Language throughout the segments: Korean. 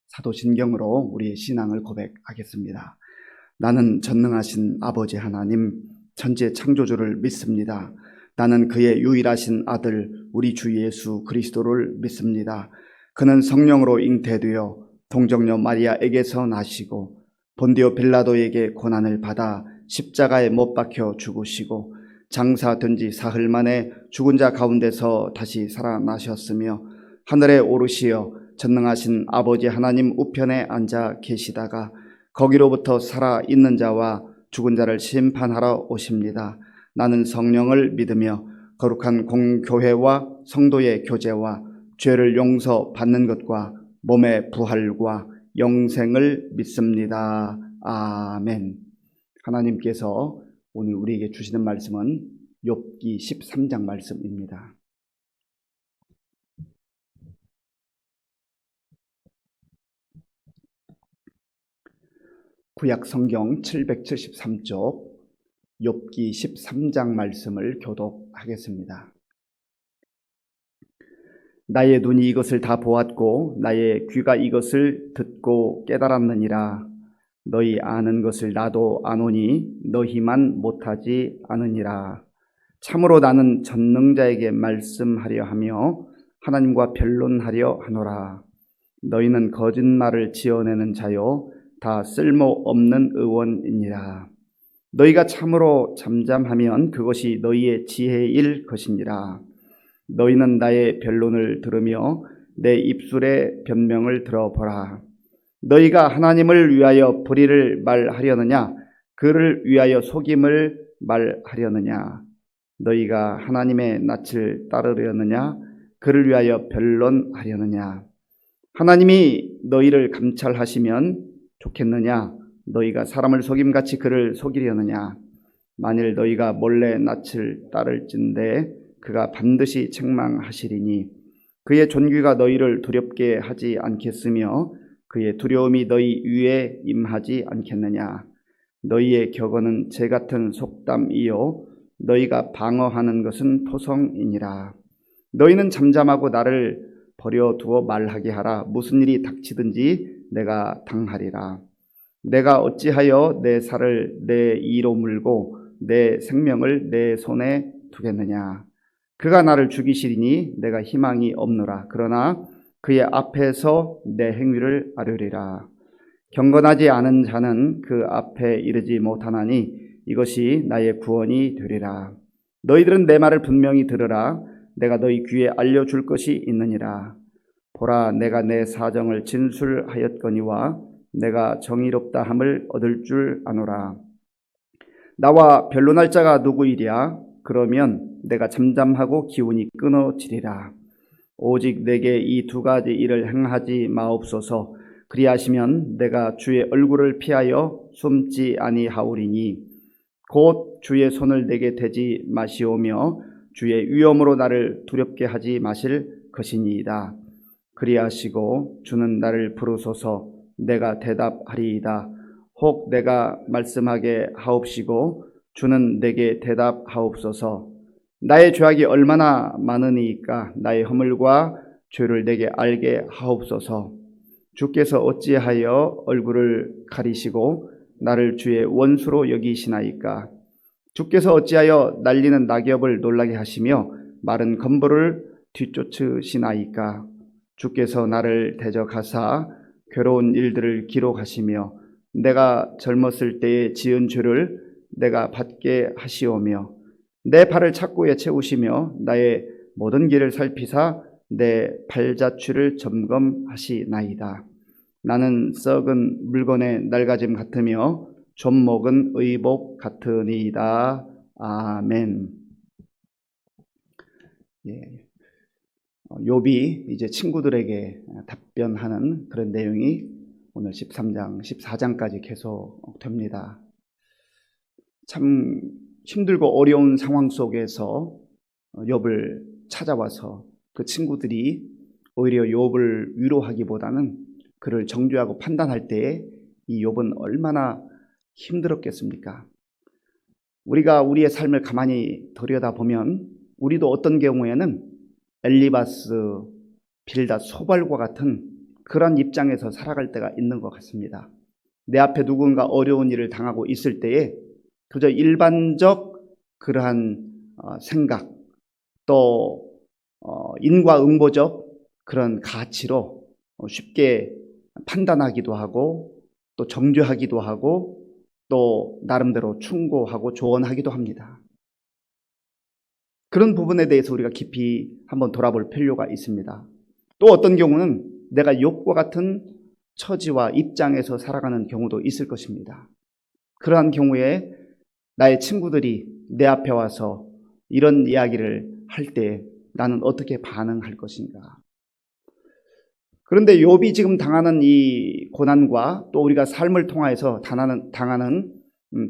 사도신경으로 우리의 신앙을 고백하겠습니다. 나는 전능하신 아버지 하나님 천지 창조주를 믿습니다. 나는 그의 유일하신 아들 우리 주 예수 그리스도를 믿습니다. 그는 성령으로 잉태되어 동정녀 마리아에게서 나시고 본디오 빌라도에게 고난을 받아 십자가에 못 박혀 죽으시고 장사된 지 사흘 만에 죽은 자 가운데서 다시 살아나셨으며 하늘에 오르시어 전능하신 아버지 하나님 우편에 앉아 계시다가 거기로부터 살아있는 자와 죽은 자를 심판하러 오십니다. 나는 성령을 믿으며 거룩한 공교회와 성도의 교제와 죄를 용서받는 것과 몸의 부활과 영생을 믿습니다. 아멘. 하나님께서 오늘 우리에게 주시는 말씀은 욥기 13장 말씀입니다. 구약 성경 773쪽 욥기 13장 말씀을 교독하겠습니다. 나의 눈이 이것을 다 보았고 나의 귀가 이것을 듣고 깨달았느니라. 너희 아는 것을 나도 아노니 너희만 못하지 않으니라. 참으로 나는 전능자에게 말씀하려 하며 하나님과 변론하려 하노라. 너희는 거짓말을 지어내는 자요 다 쓸모없는 의원이니라. 너희가 참으로 잠잠하면 그것이 너희의 지혜일 것이니라. 너희는 나의 변론을 들으며 내 입술의 변명을 들어보라. 너희가 하나님을 위하여 불의를 말하려느냐 그를 위하여 속임을 말하려느냐. 너희가 하나님의 낯을 따르려느냐 그를 위하여 변론하려느냐. 하나님이 너희를 감찰하시면 좋겠느냐 너희가 사람을 속임같이 그를 속이려느냐. 만일 너희가 몰래 낯을 따를진대 그가 반드시 책망하시리니 그의 존귀가 너희를 두렵게 하지 않겠으며 그의 두려움이 너희 위에 임하지 않겠느냐. 너희의 격언은 재 같은 속담이요 너희가 방어하는 것은 토성이니라. 너희는 잠잠하고 나를 버려두어 말하게 하라. 무슨 일이 닥치든지 내가 당하리라. 내가 어찌하여 내 살을 내 이로 물고 내 생명을 내 손에 두겠느냐. 그가 나를 죽이시리니 내가 희망이 없노라. 그러나 그의 앞에서 내 행위를 아뢰리라. 경건하지 않은 자는 그 앞에 이르지 못하나니 이것이 나의 구원이 되리라. 너희들은 내 말을 분명히 들으라. 내가 너희 귀에 알려줄 것이 있느니라. 보라, 내가 내 사정을 진술하였거니와 내가 정의롭다 함을 얻을 줄 아노라. 나와 변론할 자가 누구이랴? 그러면 내가 잠잠하고 기운이 끊어지리라. 오직 내게 이 두 가지 일을 행하지 마옵소서. 그리하시면 내가 주의 얼굴을 피하여 숨지 아니하오리니 곧 주의 손을 내게 대지 마시오며 주의 위엄으로 나를 두렵게 하지 마실 것이니이다. 그리하시고 주는 나를 부르소서. 내가 대답하리이다. 혹 내가 말씀하게 하옵시고 주는 내게 대답하옵소서. 나의 죄악이 얼마나 많으니까 나의 허물과 죄를 내게 알게 하옵소서. 주께서 어찌하여 얼굴을 가리시고 나를 주의 원수로 여기시나이까. 주께서 어찌하여 날리는 낙엽을 놀라게 하시며 마른 건물을 뒤쫓으시나이까. 주께서 나를 대적하사 괴로운 일들을 기록하시며 내가 젊었을 때에 지은 죄를 내가 받게 하시오며 내 발을 착고에 채우시며 나의 모든 길을 살피사 내 발자취를 점검하시나이다. 나는 썩은 물건의 낡아짐 같으며 좀먹은 의복 같으니이다. 아멘. 욥이 이제 친구들에게 답변하는 그런 내용이 오늘 13장, 14장까지 계속됩니다. 참 힘들고 어려운 상황 속에서 욥을 찾아와서 그 친구들이 오히려 욥을 위로하기보다는 그를 정죄하고 판단할 때에 이 욥은 얼마나 힘들었겠습니까? 우리가 우리의 삶을 가만히 들여다보면 우리도 어떤 경우에는 엘리바스, 빌닷, 소발과 같은 그런 입장에서 살아갈 때가 있는 것 같습니다. 내 앞에 누군가 어려운 일을 당하고 있을 때에 그저 일반적 그러한 생각 또 인과응보적 그런 가치로 쉽게 판단하기도 하고 또 정죄하기도 하고 또 나름대로 충고하고 조언하기도 합니다. 그런 부분에 대해서 우리가 깊이 한번 돌아볼 필요가 있습니다. 또 어떤 경우는 내가 욥과 같은 처지와 입장에서 살아가는 경우도 있을 것입니다. 그러한 경우에 나의 친구들이 내 앞에 와서 이런 이야기를 할 때 나는 어떻게 반응할 것인가? 그런데 욥이 지금 당하는 이 고난과 또 우리가 삶을 통하여서 당하는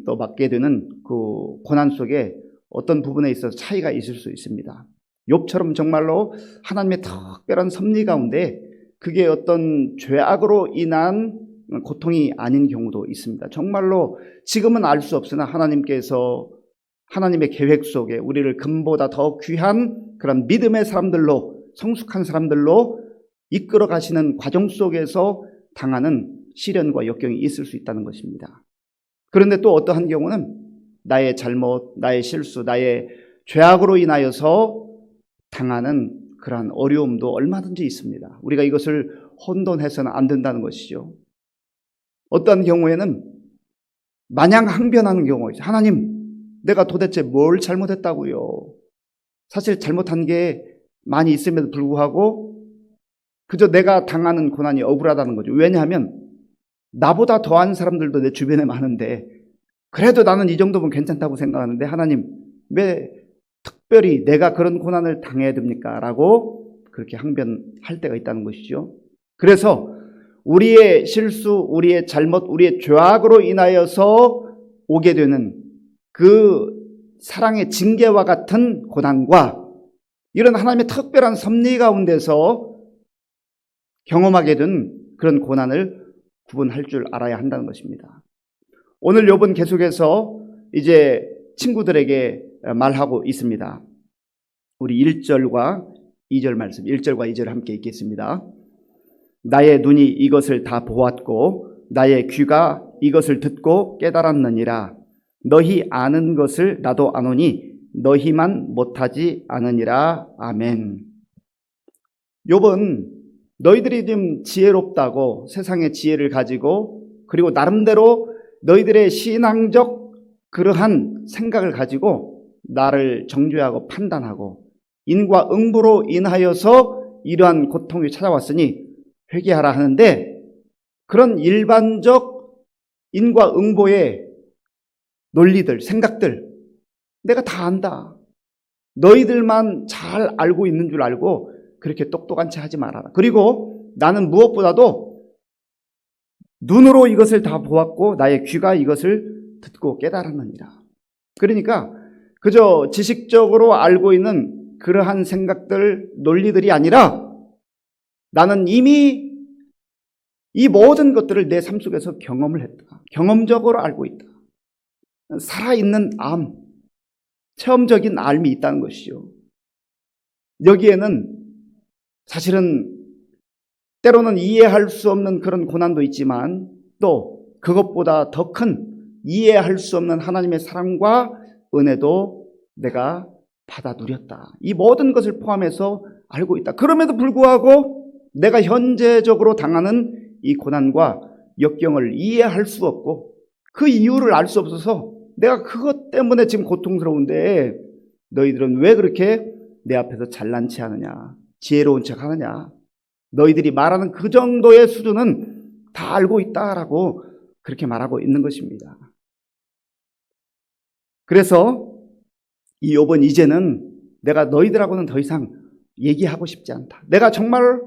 또 맡게 되는 그 고난 속에 어떤 부분에 있어서 차이가 있을 수 있습니다. 욥처럼 정말로 하나님의 특별한 섭리 가운데 그게 어떤 죄악으로 인한 고통이 아닌 경우도 있습니다. 정말로 지금은 알 수 없으나 하나님께서 하나님의 계획 속에 우리를 금보다 더 귀한 그런 믿음의 사람들로 성숙한 사람들로 이끌어 가시는 과정 속에서 당하는 시련과 역경이 있을 수 있다는 것입니다. 그런데 또 어떠한 경우는 나의 잘못, 나의 실수, 나의 죄악으로 인하여서 당하는 그러한 어려움도 얼마든지 있습니다. 우리가 이것을 혼돈해서는 안 된다는 것이죠. 어떤 경우에는 마냥 항변하는 경우가 있어요. 하나님, 내가 도대체 뭘 잘못했다고요? 사실 잘못한 게 많이 있음에도 불구하고 그저 내가 당하는 고난이 억울하다는 거죠. 왜냐하면 나보다 더한 사람들도 내 주변에 많은데 그래도 나는 이 정도면 괜찮다고 생각하는데 하나님 왜 특별히 내가 그런 고난을 당해야 됩니까? 라고 그렇게 항변할 때가 있다는 것이죠. 그래서 우리의 실수, 우리의 잘못, 우리의 죄악으로 인하여서 오게 되는 그 사랑의 징계와 같은 고난과 이런 하나님의 특별한 섭리 가운데서 경험하게 된 그런 고난을 구분할 줄 알아야 한다는 것입니다. 오늘 욥은 계속해서 이제 친구들에게 말하고 있습니다. 우리 1절과 2절 말씀, 1절과 2절 함께 읽겠습니다. 나의 눈이 이것을 다 보았고 나의 귀가 이것을 듣고 깨달았느니라. 너희 아는 것을 나도 아노니 너희만 못하지 않으니라. 아멘. 욥은 너희들이 좀 지혜롭다고 세상의 지혜를 가지고 그리고 나름대로 너희들의 신앙적 그러한 생각을 가지고 나를 정죄하고 판단하고 인과응보로 인하여서 이러한 고통이 찾아왔으니 회개하라 하는데 그런 일반적 인과응보의 논리들, 생각들 내가 다 안다. 너희들만 잘 알고 있는 줄 알고 그렇게 똑똑한 채 하지 말아라. 그리고 나는 무엇보다도 눈으로 이것을 다 보았고 나의 귀가 이것을 듣고 깨달았느니라. 그러니까 그저 지식적으로 알고 있는 그러한 생각들, 논리들이 아니라 나는 이미 이 모든 것들을 내 삶 속에서 경험을 했다. 경험적으로 알고 있다. 살아있는 암, 체험적인 삶이 있다는 것이죠. 여기에는 사실은 때로는 이해할 수 없는 그런 고난도 있지만 또 그것보다 더 큰 이해할 수 없는 하나님의 사랑과 은혜도 내가 받아 누렸다. 이 모든 것을 포함해서 알고 있다. 그럼에도 불구하고 내가 현재적으로 당하는 이 고난과 역경을 이해할 수 없고 그 이유를 알 수 없어서 내가 그것 때문에 지금 고통스러운데 너희들은 왜 그렇게 내 앞에서 잘난 체 하느냐, 지혜로운 척 하느냐, 너희들이 말하는 그 정도의 수준은 다 알고 있다라고 그렇게 말하고 있는 것입니다. 그래서 이 욥은 이제는 내가 너희들하고는 더 이상 얘기하고 싶지 않다. 내가 정말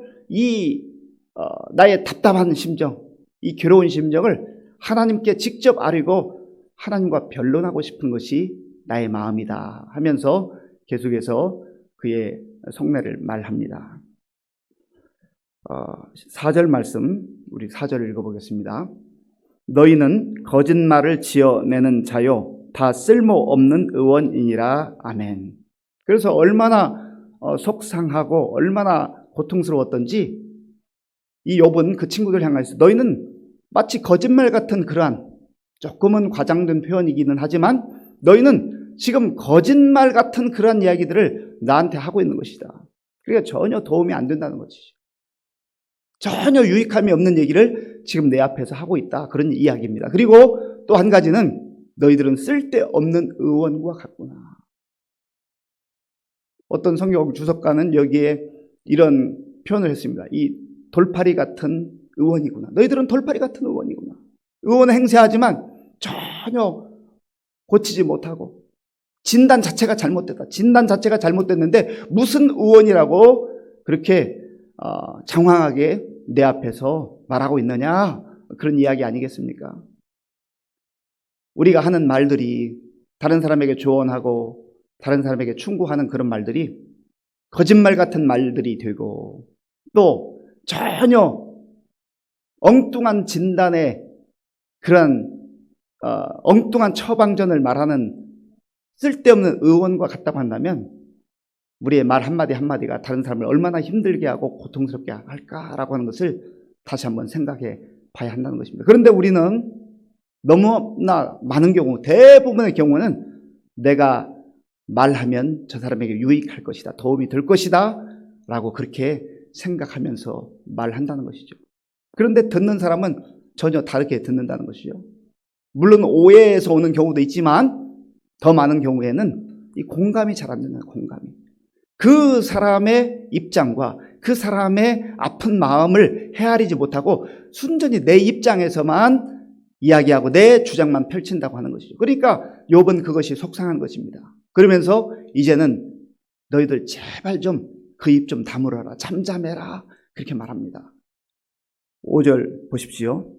나의 답답한 심정, 이 괴로운 심정을 하나님께 직접 아뢰고 하나님과 변론하고 싶은 것이 나의 마음이다 하면서 계속해서 그의 속내를 말합니다. 4절 말씀, 우리 4절 읽어보겠습니다. 너희는 거짓말을 지어내는 자요 다 쓸모없는 의원이니라. 아멘. 그래서 얼마나 속상하고 얼마나 고통스러웠던지 이 욥은 그 친구들 향해서 너희는 마치 거짓말 같은 그러한 조금은 과장된 표현이기는 하지만 너희는 지금 거짓말 같은 그러한 이야기들을 나한테 하고 있는 것이다. 그러니까 전혀 도움이 안 된다는 거지. 전혀 유익함이 없는 얘기를 지금 내 앞에서 하고 있다. 그런 이야기입니다. 그리고 또 한 가지는 너희들은 쓸데없는 의원과 같구나. 어떤 성경 주석가는 여기에 이런 표현을 했습니다. 이 돌팔이 같은 의원이구나. 너희들은 돌팔이 같은 의원이구나. 의원은 행세하지만 전혀 고치지 못하고 진단 자체가 잘못됐다. 진단 자체가 잘못됐는데 무슨 의원이라고 그렇게 장황하게 내 앞에서 말하고 있느냐. 그런 이야기 아니겠습니까? 우리가 하는 말들이 다른 사람에게 조언하고 다른 사람에게 충고하는 그런 말들이 거짓말 같은 말들이 되고 또 전혀 엉뚱한 진단에 그런 엉뚱한 처방전을 말하는 쓸데없는 의원과 같다고 한다면 우리의 말 한마디 한마디가 다른 사람을 얼마나 힘들게 하고 고통스럽게 할까라고 하는 것을 다시 한번 생각해 봐야 한다는 것입니다. 그런데 우리는 너무나 많은 경우, 대부분의 경우는 내가 말하면 저 사람에게 유익할 것이다, 도움이 될 것이다 라고 그렇게 생각하면서 말한다는 것이죠. 그런데 듣는 사람은 전혀 다르게 듣는다는 것이죠. 물론 오해에서 오는 경우도 있지만 더 많은 경우에는 이 공감이 잘 안 되는 공감이. 그 사람의 입장과 그 사람의 아픈 마음을 헤아리지 못하고 순전히 내 입장에서만 이야기하고 내 주장만 펼친다고 하는 것이죠. 그러니까 욥은 그것이 속상한 것입니다. 그러면서 이제는 너희들 제발 좀 그 입 좀 다물어라. 잠잠해라. 그렇게 말합니다. 5절 보십시오.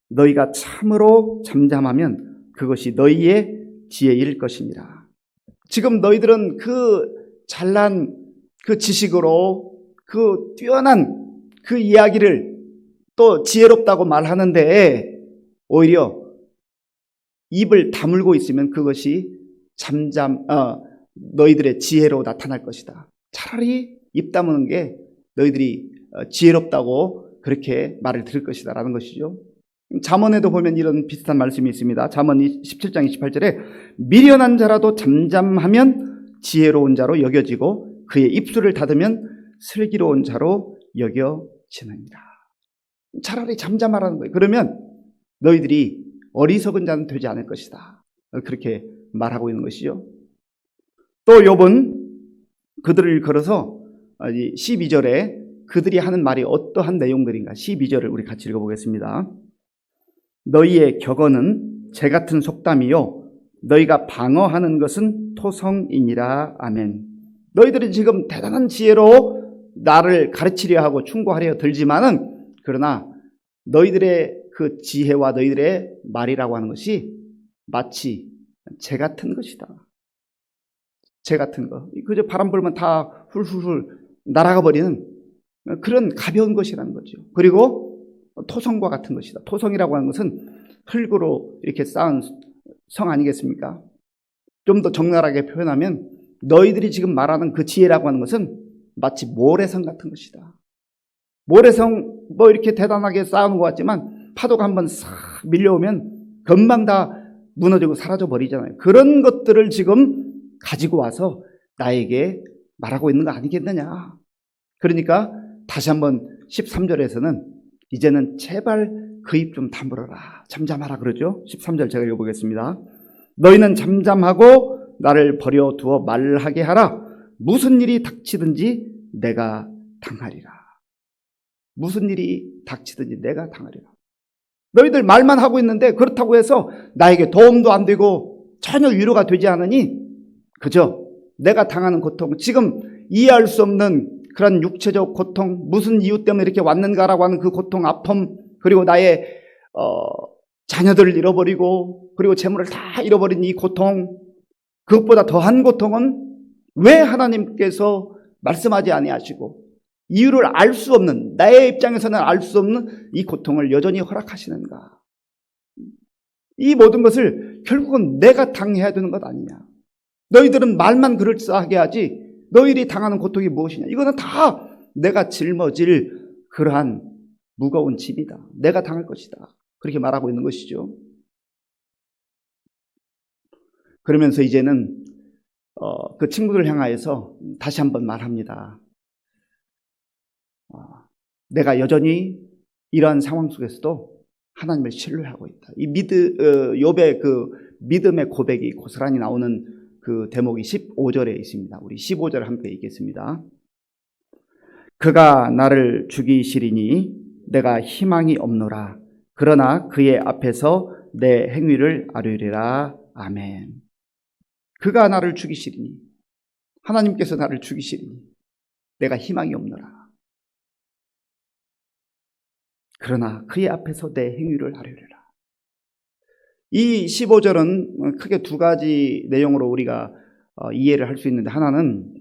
너희가 참으로 잠잠하면 그것이 너희의 지혜일 것이니라. 지금 너희들은 그 잘난 그 지식으로 그 뛰어난 그 이야기를 또 지혜롭다고 말하는데 오히려 입을 다물고 있으면 그것이 너희들의 지혜로 나타날 것이다. 차라리 입 다무는 게 너희들이 지혜롭다고 그렇게 말을 들을 것이다 라는 것이죠. 잠언에도 보면 이런 비슷한 말씀이 있습니다. 잠언 17장 28절에 미련한 자라도 잠잠하면 지혜로운 자로 여겨지고 그의 입술을 닫으면 슬기로운 자로 여겨지느니라. 차라리 잠잠하라는 거예요. 그러면 너희들이 어리석은 자는 되지 않을 것이다. 그렇게 말하고 있는 것이죠. 또 욥은 그들을 걸어서 12절에 그들이 하는 말이 어떠한 내용들인가 12절을 우리 같이 읽어보겠습니다. 너희의 격언은 재 같은 속담이요 너희가 방어하는 것은 토성이니라. 아멘. 너희들이 지금 대단한 지혜로 나를 가르치려 하고 충고하려 들지만은 그러나 너희들의 그 지혜와 너희들의 말이라고 하는 것이 마치 재 같은 것이다. 재 같은 거. 그저 바람 불면 다 훌훌훌 날아가 버리는 그런 가벼운 것이라는 거죠. 그리고 토성과 같은 것이다. 토성이라고 하는 것은 흙으로 이렇게 쌓은 성 아니겠습니까? 좀 더 적나라하게 표현하면 너희들이 지금 말하는 그 지혜라고 하는 것은 마치 모래성 같은 것이다. 모래성 뭐 이렇게 대단하게 쌓아놓은 것 같지만 파도가 한번 싹 밀려오면 금방 다 무너지고 사라져 버리잖아요. 그런 것들을 지금 가지고 와서 나에게 말하고 있는 거 아니겠느냐. 그러니까 다시 한번 13절에서는 이제는 제발 그 입 좀 다물어라. 잠잠하라 그러죠. 13절 제가 읽어보겠습니다. 너희는 잠잠하고 나를 버려두어 말하게 하라. 무슨 일이 닥치든지 내가 당하리라. 무슨 일이 닥치든지 내가 당하리라. 너희들 말만 하고 있는데 그렇다고 해서 나에게 도움도 안 되고 전혀 위로가 되지 않으니 그저 내가 당하는 고통, 지금 이해할 수 없는 그런 육체적 고통, 무슨 이유 때문에 이렇게 왔는가라고 하는 그 고통, 아픔, 그리고 나의 자녀들을 잃어버리고 그리고 재물을 다 잃어버린 이 고통, 그것보다 더한 고통은 왜 하나님께서 말씀하지 아니하시고 이유를 알 수 없는, 나의 입장에서는 알 수 없는 이 고통을 여전히 허락하시는가. 이 모든 것을 결국은 내가 당해야 되는 것 아니냐. 너희들은 말만 그럴싸하게 하지 너희들이 당하는 고통이 무엇이냐. 이거는 다 내가 짊어질 그러한 무거운 짐이다. 내가 당할 것이다. 그렇게 말하고 있는 것이죠. 그러면서 이제는 그 친구들 향하여서 다시 한번 말합니다. 내가 여전히 이러한 상황 속에서도 하나님을 신뢰하고 있다. 이 욥의 그 믿음의 고백이 고스란히 나오는 그 대목이 15절에 있습니다. 우리 15절 함께 읽겠습니다. 그가 나를 죽이시리니 내가 희망이 없노라. 그러나 그의 앞에서 내 행위를 아뢰리라. 아멘. 그가 나를 죽이시리니, 하나님께서 나를 죽이시리니 내가 희망이 없노라. 그러나 그의 앞에서 내 행위를 아뢰리라. 이 15절은 크게 두 가지 내용으로 우리가 이해를 할 수 있는데, 하나는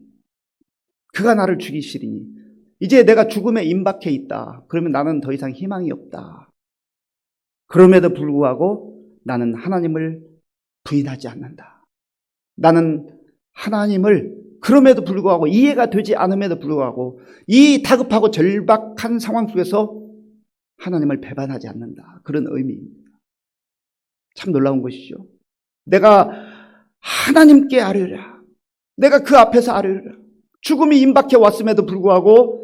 그가 나를 죽이시리니, 이제 내가 죽음에 임박해 있다. 그러면 나는 더 이상 희망이 없다. 그럼에도 불구하고 나는 하나님을 부인하지 않는다. 나는 하나님을 그럼에도 불구하고, 이해가 되지 않음에도 불구하고 이 다급하고 절박한 상황 속에서 하나님을 배반하지 않는다. 그런 의미입니다. 참 놀라운 것이죠. 내가 하나님께 아뢰라. 내가 그 앞에서 아뢰라. 죽음이 임박해 왔음에도 불구하고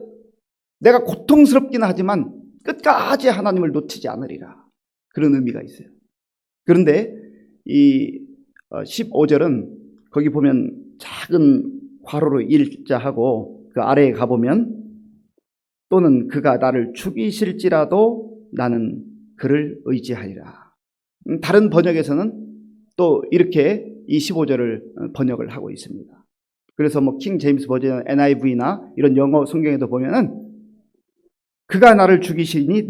내가 고통스럽긴 하지만 끝까지 하나님을 놓치지 않으리라. 그런 의미가 있어요. 그런데 이 15절은 거기 보면 작은 괄호로 일자하고 그 아래에 가보면, 또는 그가 나를 죽이실지라도 나는 그를 의지하리라. 다른 번역에서는 또 이렇게 이 15절을 번역을 하고 있습니다. 그래서 킹 제임스 버전 NIV나 이런 영어 성경에도 보면은 그가 나를 죽이시니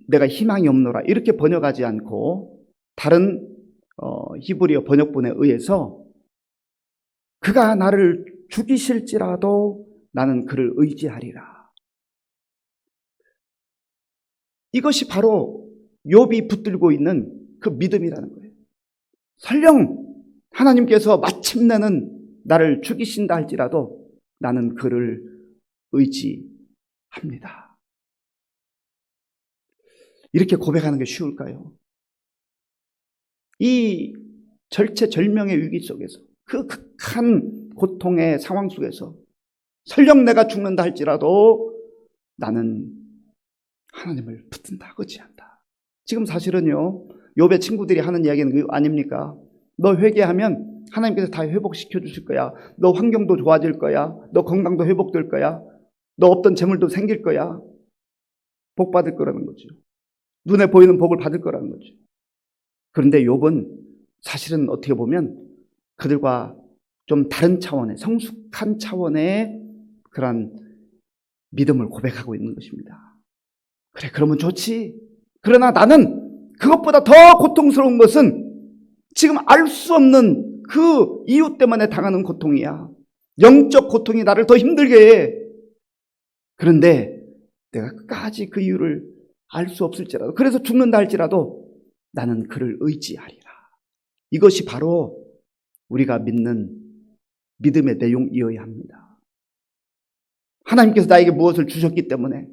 내가 희망이 없노라 이렇게 번역하지 않고, 다른 히브리어 번역본에 의해서 그가 나를 죽이실지라도 나는 그를 의지하리라. 이것이 바로 욥이 붙들고 있는 그 믿음이라는 거예요. 설령 하나님께서 마침내는 나를 죽이신다 할지라도 나는 그를 의지합니다. 이렇게 고백하는 게 쉬울까요? 이 절체절명의 위기 속에서, 그 극한 고통의 상황 속에서 설령 내가 죽는다 할지라도 나는 하나님을 붙든다, 의지한다. 지금 사실은요, 욥의 친구들이 하는 이야기는 그거 아닙니까? 너 회개하면 하나님께서 다 회복시켜 주실 거야. 너 환경도 좋아질 거야. 너 건강도 회복될 거야. 너 없던 재물도 생길 거야. 복 받을 거라는 거죠. 눈에 보이는 복을 받을 거라는 거죠. 그런데 욥은 사실은 어떻게 보면 그들과 좀 다른 차원의, 성숙한 차원의 그런 믿음을 고백하고 있는 것입니다. 그래, 그러면 좋지. 그러나 나는 그것보다 더 고통스러운 것은 지금 알 수 없는 그 이유 때문에 당하는 고통이야. 영적 고통이 나를 더 힘들게 해. 그런데 내가 끝까지 그 이유를 알 수 없을지라도, 그래서 죽는다 할지라도 나는 그를 의지하리라. 이것이 바로 우리가 믿는 믿음의 내용이어야 합니다. 하나님께서 나에게 무엇을 주셨기 때문에,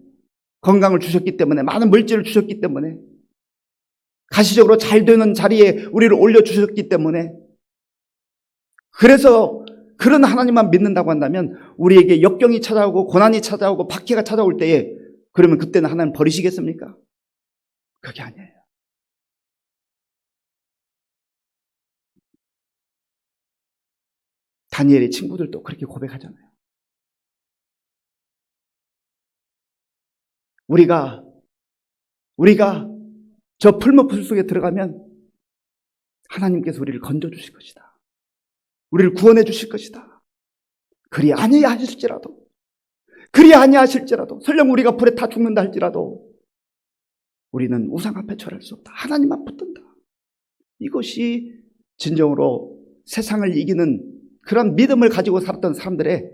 건강을 주셨기 때문에, 많은 물질을 주셨기 때문에, 가시적으로 잘 되는 자리에 우리를 올려주셨기 때문에, 그래서 그런 하나님만 믿는다고 한다면 우리에게 역경이 찾아오고 고난이 찾아오고 박해가 찾아올 때에, 그러면 그때는 하나님 버리시겠습니까? 그게 아니에요. 다니엘의 친구들도 그렇게 고백하잖아요. 우리가 저 풀무풀 속에 들어가면 하나님께서 우리를 건져주실 것이다. 우리를 구원해 주실 것이다. 그리 아니하실지라도, 설령 우리가 불에 타 죽는다 할지라도 우리는 우상 앞에 절할 수 없다. 하나님만 붙든다. 이것이 진정으로 세상을 이기는 그런 믿음을 가지고 살았던 사람들의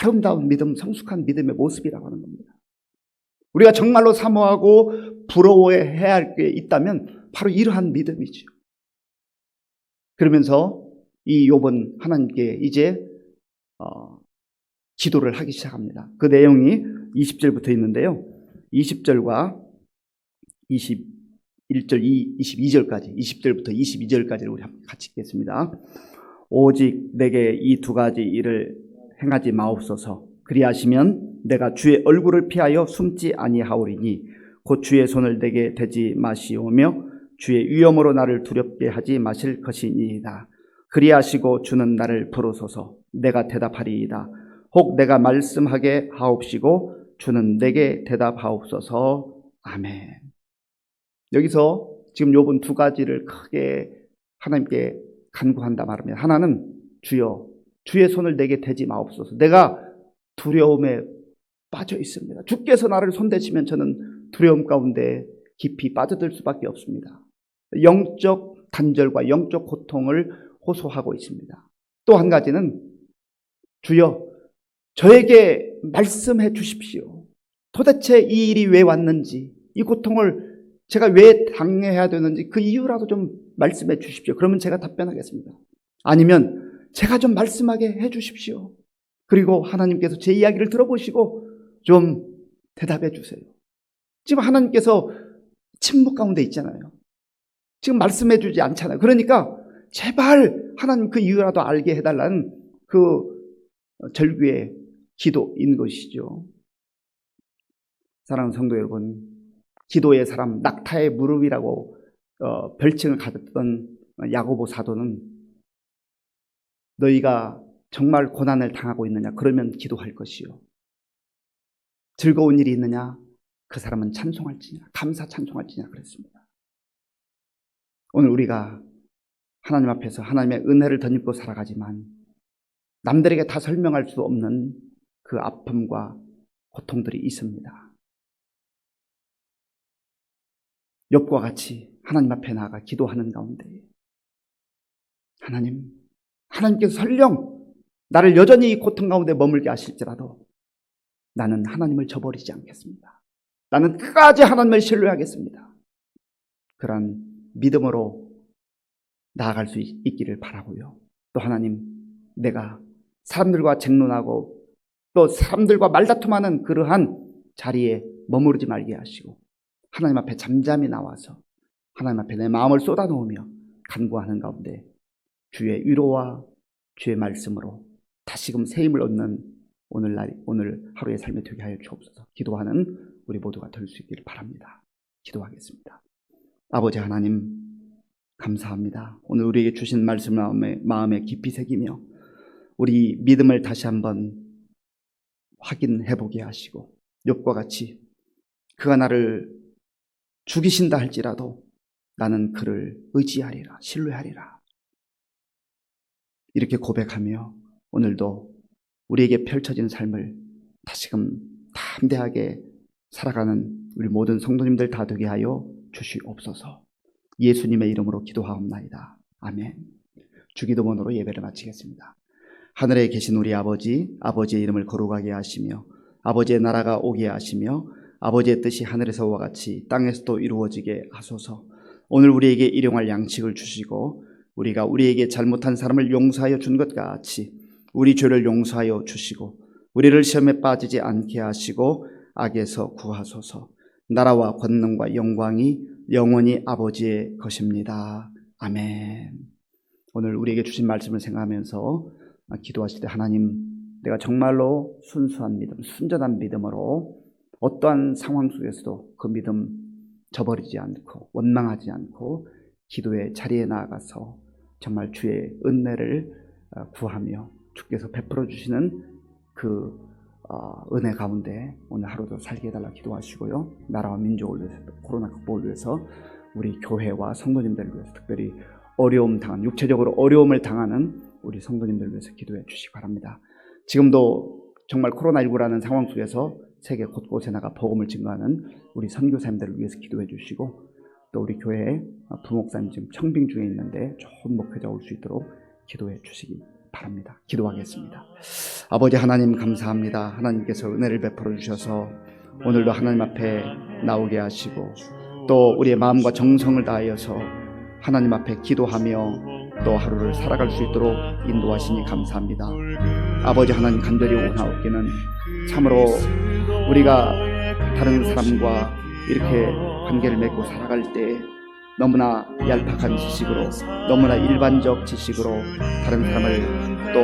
아름다운 믿음, 성숙한 믿음의 모습이라고 하는 겁니다. 우리가 정말로 사모하고 부러워해야 할 게 있다면 바로 이러한 믿음이죠. 그러면서 이 욥은 하나님께 이제 기도를 하기 시작합니다. 그 내용이 20절부터 있는데요. 20절과 21절, 22절까지, 20절부터 22절까지를 우리 함께 같이 읽겠습니다. 오직 내게 이 두 가지 일을 행하지 마옵소서. 그리하시면 내가 주의 얼굴을 피하여 숨지 아니하오리니 곧 주의 손을 내게 대지 마시오며 주의 위엄으로 나를 두렵게 하지 마실 것이니이다. 그리하시고 주는 나를 부르소서. 내가 대답하리이다. 혹 내가 말씀하게 하옵시고 주는 내게 대답하옵소서. 아멘. 여기서 지금 요번 두 가지를 크게 하나님께 간구한다 말합니다. 하나는 주여 주의 손을 내게 대지 마옵소서. 내가 두려움에 빠져 있습니다. 주께서 나를 손대시면 저는 두려움 가운데 깊이 빠져들 수밖에 없습니다. 영적 단절과 영적 고통을 호소하고 있습니다. 또 한 가지는 주여 저에게 말씀해 주십시오. 도대체 이 일이 왜 왔는지, 이 고통을 제가 왜 당해야 되는지 그 이유라도 좀 말씀해 주십시오. 그러면 제가 답변하겠습니다. 아니면 제가 좀 말씀하게 해 주십시오. 그리고 하나님께서 제 이야기를 들어보시고 좀 대답해 주세요. 지금 하나님께서 침묵 가운데 있잖아요. 지금 말씀해 주지 않잖아요. 그러니까 제발 하나님 그 이유라도 알게 해달라는 그 절규의 기도인 것이죠. 사랑하는 성도 여러분, 기도의 사람, 낙타의 무릎이라고 별칭을 가졌던 야고보 사도는 너희가 정말 고난을 당하고 있느냐? 그러면 기도할 것이요. 즐거운 일이 있느냐? 그 사람은 찬송할지냐? 감사 찬송할지냐? 그랬습니다. 오늘 우리가 하나님 앞에서 하나님의 은혜를 덧입고 살아가지만 남들에게 다 설명할 수 없는 그 아픔과 고통들이 있습니다. 욥과 같이 하나님 앞에 나아가 기도하는 가운데 하나님께서 설령 나를 여전히 이 고통 가운데 머물게 하실지라도 나는 하나님을 저버리지 않겠습니다. 나는 끝까지 하나님을 신뢰하겠습니다. 그런 믿음으로 나아갈 수 있기를 바라고요. 또 하나님, 내가 사람들과 쟁론하고 또 사람들과 말다툼하는 그러한 자리에 머무르지 말게 하시고 하나님 앞에 잠잠히 나와서 하나님 앞에 내 마음을 쏟아놓으며 간구하는 가운데 주의 위로와 주의 말씀으로 다시금 새 힘을 얻는 오늘 하루의 삶이 되게 하여 주옵소서. 기도하는 우리 모두가 될 수 있기를 바랍니다. 기도하겠습니다. 아버지 하나님, 감사합니다. 오늘 우리에게 주신 말씀을 마음에 깊이 새기며 우리 믿음을 다시 한번 확인해 보게 하시고 욥과 같이 그가 나를 죽이신다 할지라도 나는 그를 의지하리라, 신뢰하리라. 이렇게 고백하며 오늘도 우리에게 펼쳐진 삶을 다시금 담대하게 살아가는 우리 모든 성도님들 다 되게 하여 주시옵소서. 예수님의 이름으로 기도하옵나이다. 아멘. 주기도문으로 예배를 마치겠습니다. 하늘에 계신 우리 아버지, 아버지의 이름을 거룩하게 하시며 아버지의 나라가 오게 하시며 아버지의 뜻이 하늘에서와 같이 땅에서도 이루어지게 하소서. 오늘 우리에게 일용할 양식을 주시고 우리가 우리에게 잘못한 사람을 용서하여 준 것 같이 우리 죄를 용서하여 주시고 우리를 시험에 빠지지 않게 하시고 악에서 구하소서. 나라와 권능과 영광이 영원히 아버지의 것입니다. 아멘. 오늘 우리에게 주신 말씀을 생각하면서 기도하실 때 하나님, 내가 정말로 순수한 믿음, 순전한 믿음으로 어떠한 상황 속에서도 그 믿음 저버리지 않고 원망하지 않고 기도의 자리에 나아가서 정말 주의 은혜를 구하며 주께서 베풀어 주시는 그 은혜 가운데 오늘 하루도 살게 해달라 기도하시고요. 나라와 민족을 위해서, 코로나 극복을 위해서 우리 교회와 성도님들을 위해서 특별히 육체적으로 어려움을 당하는 우리 성도님들을 위해서 기도해 주시기 바랍니다. 지금도 정말 코로나19라는 상황 속에서 세계 곳곳에 나가 복음을 증거하는 우리 선교사님들을 위해서 기도해 주시고 또 우리 교회 부목사님 지금 청빙 중에 있는데 좋은 목회자 올 수 있도록 기도해 주시기 바랍니다. 기도하겠습니다. 아버지 하나님 감사합니다. 하나님께서 은혜를 베풀어 주셔서 오늘도 하나님 앞에 나오게 하시고 또 우리의 마음과 정성을 다하여서 하나님 앞에 기도하며 또 하루를 살아갈 수 있도록 인도하시니 감사합니다. 아버지 하나님 간절히 원하옵기는 참으로 우리가 다른 사람과 이렇게 관계를 맺고 살아갈 때 너무나 얄팍한 지식으로, 너무나 일반적 지식으로 다른 사람을 또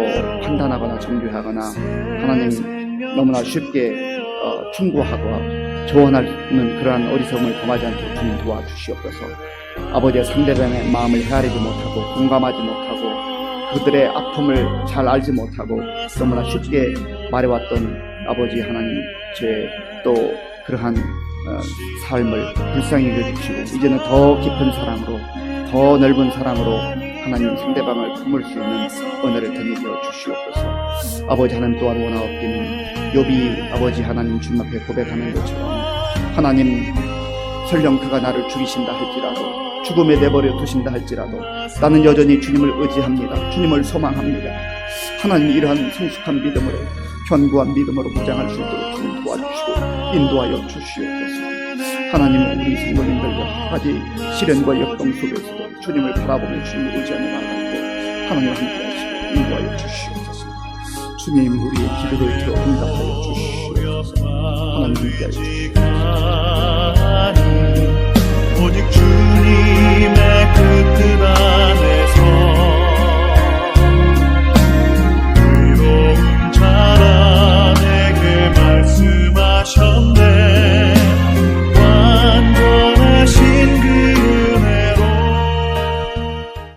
판단하거나 정죄하거나 하나님 너무나 쉽게 충고하고 조언하는 그러한 어리석음을 범하지 않도록 주님 도와주시옵소서. 아버지의 상대방의 마음을 헤아리지 못하고 공감하지 못하고 그들의 아픔을 잘 알지 못하고 너무나 쉽게 말해왔던 아버지 하나님, 제 또 그러한 삶을 불쌍히 여겨주시고 이제는 더 깊은 사랑으로, 더 넓은 사랑으로 하나님 상대방을 품을 수 있는 은혜를 더해줘 주시옵소서. 아버지 하나님 또한 원하옵기는 욥이 아버지 하나님 주님 앞에 고백하는 것처럼 하나님 설령 그가 나를 죽이신다 할지라도, 죽음에 내버려 두신다 할지라도 나는 여전히 주님을 의지합니다. 주님을 소망합니다. 하나님 이러한 성숙한 믿음으로, 견고한 믿음으로 무장할 수 있도록 주님 도와주시고 인도하여 주시옵소서. 하나님은 우리 성도님들과 여러 가지 시련과 역경 속에서도 주님을 바라보며 주님을 의지하며 나아갈 때 하나님 함께 하시고 인도하여 주시옵소서. 주님 우리의 기도를 들어 응답하여 주시옵소서. 하나님 함께 하여 주시옵소서.